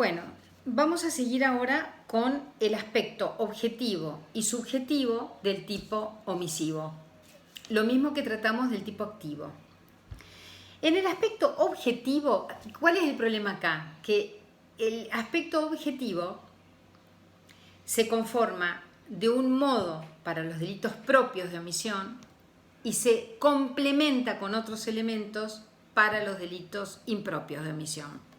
Bueno, vamos a seguir ahora con el aspecto objetivo y subjetivo del tipo omisivo. Lo mismo que tratamos del tipo activo. En el aspecto objetivo, ¿cuál es el problema acá? Que el aspecto objetivo se conforma de un modo para los delitos propios de omisión y se complementa con otros elementos para los delitos impropios de omisión.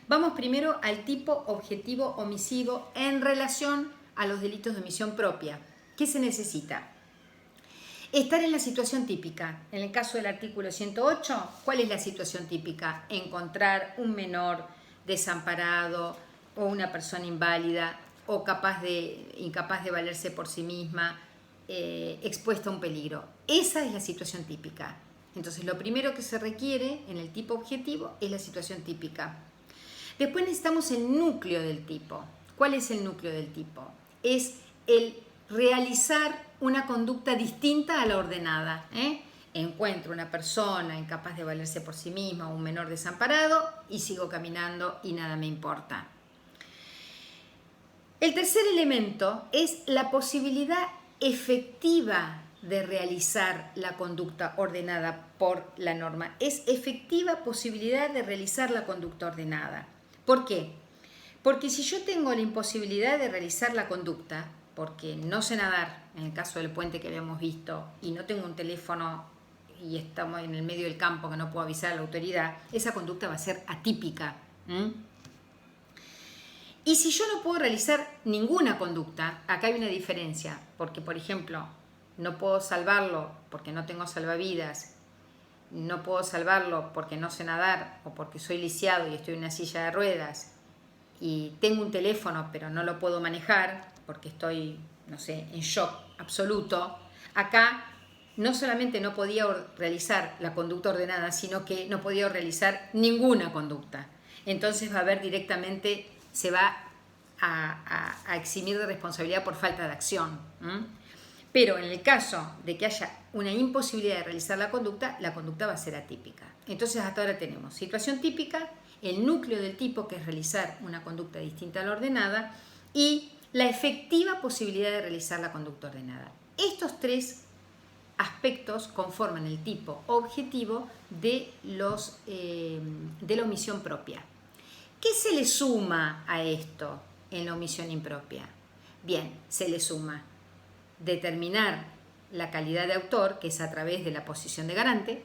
Vamos primero al tipo objetivo omisivo en relación a los delitos de omisión propia. ¿Qué se necesita? Estar en la situación típica. En el caso del artículo 108, ¿cuál es la situación típica? Encontrar un menor desamparado o una persona inválida o incapaz de valerse por sí misma, expuesta a un peligro. Esa es la situación típica. Entonces, lo primero que se requiere en el tipo objetivo es la situación típica. Después necesitamos el núcleo del tipo. ¿Cuál es el núcleo del tipo? Es el realizar una conducta distinta a la ordenada. Encuentro una persona incapaz de valerse por sí misma o un menor desamparado y sigo caminando y nada me importa. El tercer elemento es la posibilidad efectiva de realizar la conducta ordenada por la norma. Es efectiva posibilidad de realizar la conducta ordenada. ¿Por qué? Porque si yo tengo la imposibilidad de realizar la conducta, porque no sé nadar, en el caso del puente que habíamos visto, y no tengo un teléfono y estamos en el medio del campo que no puedo avisar a la autoridad, esa conducta va a ser atípica. Y si yo no puedo realizar ninguna conducta, acá hay una diferencia, porque por ejemplo, no puedo salvarlo porque no tengo salvavidas, no puedo salvarlo porque no sé nadar o porque soy lisiado y estoy en una silla de ruedas y tengo un teléfono pero no lo puedo manejar porque estoy, no sé, en shock absoluto. Acá no solamente no podía realizar la conducta ordenada, sino que no podía realizar ninguna conducta. Entonces va a haber directamente, se va a eximir de responsabilidad por falta de acción. Pero en el caso de que haya una imposibilidad de realizar la conducta va a ser atípica. Entonces hasta ahora tenemos situación típica, el núcleo del tipo, que es realizar una conducta distinta a la ordenada, y la efectiva posibilidad de realizar la conducta ordenada. Estos tres aspectos conforman el tipo objetivo de la omisión propia. ¿Qué se le suma a esto en la omisión impropia? Bien, se le suma determinar la calidad de autor, que es a través de la posición de garante,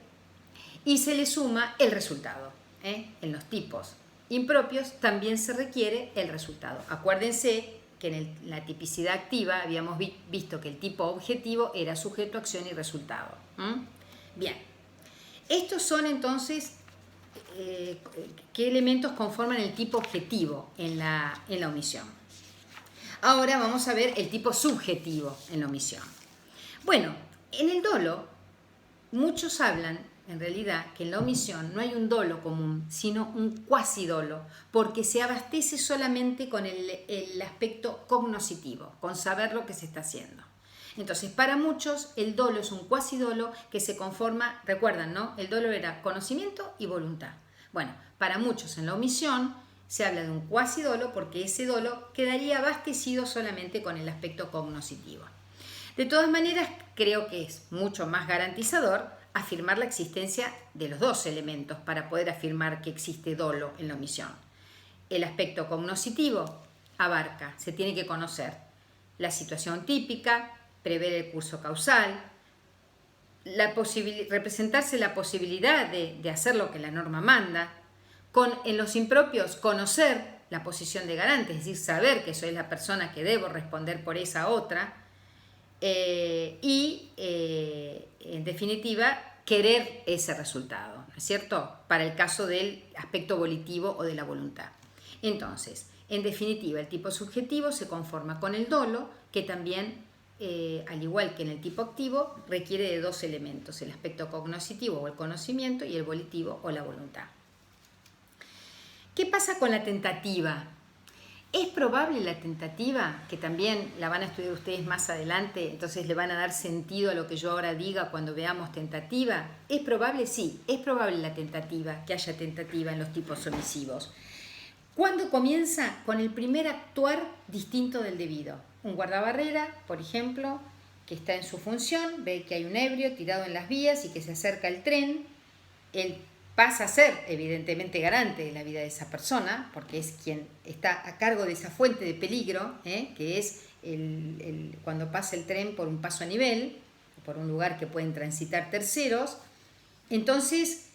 y se le suma el resultado. En los tipos impropios también se requiere el resultado. Acuérdense que en la tipicidad activa habíamos visto que el tipo objetivo era sujeto, acción y resultado. Bien, estos son entonces qué elementos conforman el tipo objetivo en la omisión. Ahora vamos a ver el tipo subjetivo en la omisión. Bueno, en el dolo, muchos hablan, en realidad, que en la omisión no hay un dolo común, sino un cuasidolo, porque se abastece solamente con el aspecto cognoscitivo, con saber lo que se está haciendo. Entonces, para muchos, el dolo es un cuasidolo que se conforma, recuerdan, ¿no? El dolo era conocimiento y voluntad. Bueno, para muchos en la omisión se habla de un cuasidolo porque ese dolo quedaría abastecido solamente con el aspecto cognoscitivo. De todas maneras, creo que es mucho más garantizador afirmar la existencia de los dos elementos para poder afirmar que existe dolo en la omisión. El aspecto cognoscitivo abarca, se tiene que conocer la situación típica, prever el curso causal, representarse la posibilidad de hacer lo que la norma manda, en los impropios conocer la posición de garante, es decir, saber que soy la persona que debo responder por esa otra, y en definitiva querer ese resultado, ¿no es cierto? Para el caso del aspecto volitivo o de la voluntad. Entonces, en definitiva, el tipo subjetivo se conforma con el dolo, que también, al igual que en el tipo activo, requiere de dos elementos, el aspecto cognoscitivo o el conocimiento y el volitivo o la voluntad. ¿Qué pasa con la tentativa? ¿Es probable la tentativa? Que también la van a estudiar ustedes más adelante, entonces le van a dar sentido a lo que yo ahora diga cuando veamos tentativa. ¿Es probable? Sí, es probable la tentativa, que haya tentativa en los tipos omisivos. ¿Cuándo comienza? Con el primer actuar distinto del debido. Un guardabarrera, por ejemplo, que está en su función, ve que hay un ebrio tirado en las vías y que se acerca el tren. Él pasa a ser evidentemente garante de la vida de esa persona, porque es quien está a cargo de esa fuente de peligro, que es cuando pasa el tren por un paso a nivel, por un lugar que pueden transitar terceros. Entonces,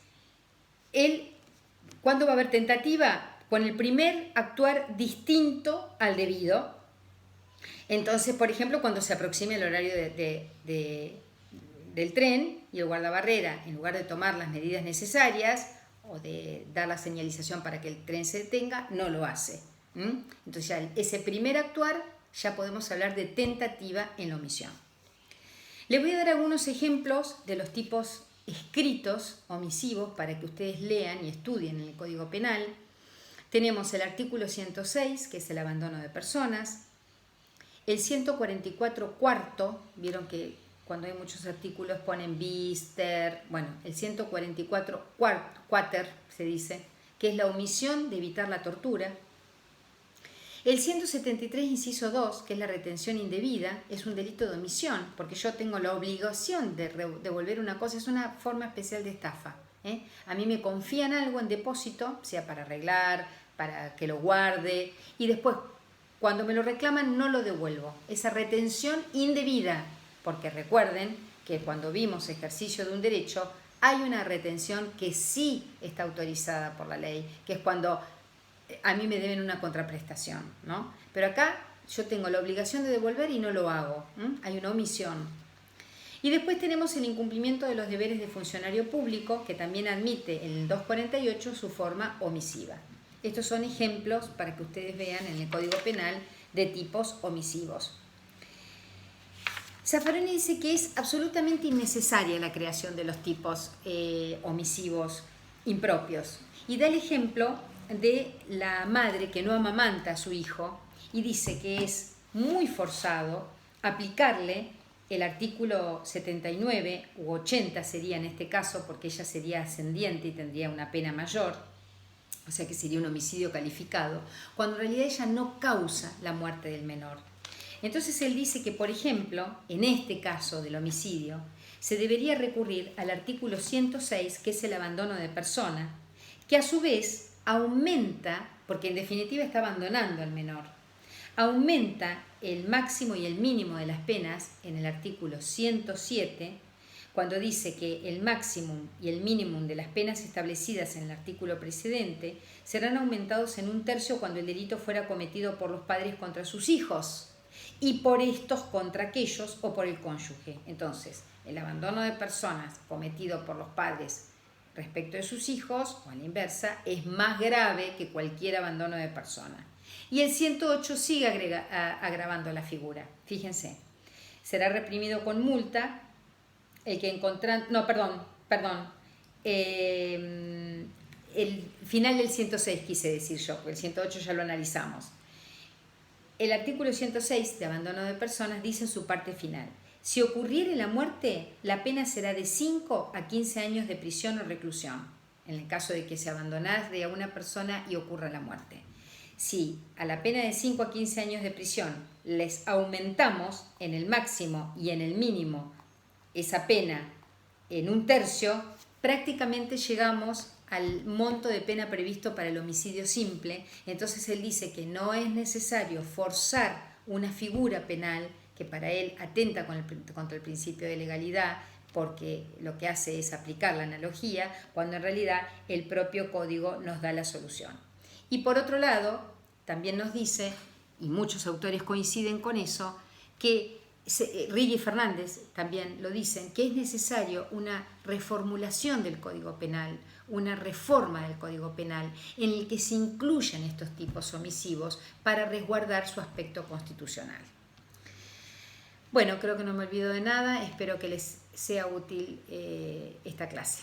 ¿cuándo va a haber tentativa? Con el primer actuar distinto al debido. Entonces, por ejemplo, cuando se aproxime el horario del tren y el guardabarrera, en lugar de tomar las medidas necesarias o de dar la señalización para que el tren se detenga, no lo hace. Entonces ya ese primer actuar ya podemos hablar de tentativa en la omisión. Les voy a dar algunos ejemplos de los tipos escritos omisivos para que ustedes lean y estudien en el Código Penal. Tenemos el artículo 106, que es el abandono de personas. El 144 cuarto, vieron que cuando hay muchos artículos ponen bis, ter, bueno, el 144 quater se dice, que es la omisión de evitar la tortura. El 173 inciso 2, que es la retención indebida, es un delito de omisión, porque yo tengo la obligación de devolver una cosa, es una forma especial de estafa. A mí me confían algo en depósito, sea para arreglar, para que lo guarde, y después, cuando me lo reclaman, no lo devuelvo. Esa retención indebida, porque recuerden que cuando vimos ejercicio de un derecho, hay una retención que sí está autorizada por la ley, que es cuando a mí me deben una contraprestación, ¿no? Pero acá yo tengo la obligación de devolver y no lo hago. Hay una omisión. Y después tenemos el incumplimiento de los deberes de funcionario público, que también admite en el 248 su forma omisiva. Estos son ejemplos para que ustedes vean en el Código Penal de tipos omisivos. Zaffaroni dice que es absolutamente innecesaria la creación de los tipos omisivos impropios. Y da el ejemplo de la madre que no amamanta a su hijo y dice que es muy forzado aplicarle el artículo 79 u 80 sería en este caso, porque ella sería ascendiente y tendría una pena mayor, o sea que sería un homicidio calificado, cuando en realidad ella no causa la muerte del menor. Entonces él dice que, por ejemplo, en este caso del homicidio, se debería recurrir al artículo 106, que es el abandono de persona, que a su vez aumenta, porque en definitiva está abandonando al menor, aumenta el máximo y el mínimo de las penas en el artículo 107, cuando dice que el máximo y el mínimo de las penas establecidas en el artículo precedente serán aumentados en 1/3 cuando el delito fuera cometido por los padres contra sus hijos y por estos contra aquellos o por el cónyuge. Entonces, el abandono de personas cometido por los padres respecto de sus hijos, o a la inversa, es más grave que cualquier abandono de persona. Y el 108 sigue agravando la figura. Fíjense, será reprimido con multa el que encontrando... No, perdón. El final del 106 quise decir yo, porque el 108 ya lo analizamos. El artículo 106 de abandono de personas dice en su parte final: si ocurriere la muerte, la pena será de 5 a 15 años de prisión o reclusión, en el caso de que se abandonase a una persona y ocurra la muerte. Si a la pena de 5 a 15 años de prisión les aumentamos en el máximo y en el mínimo esa pena en 1/3, prácticamente llegamos al monto de pena previsto para el homicidio simple. Entonces él dice que no es necesario forzar una figura penal que para él atenta contra el principio de legalidad, porque lo que hace es aplicar la analogía, cuando en realidad el propio código nos da la solución. Y por otro lado, también nos dice, y muchos autores coinciden con eso, que Riggi y Fernández también lo dicen, que es necesario una reformulación del Código Penal, una reforma del Código Penal en el que se incluyan estos tipos omisivos para resguardar su aspecto constitucional. Bueno, creo que no me olvido de nada, espero que les sea útil esta clase.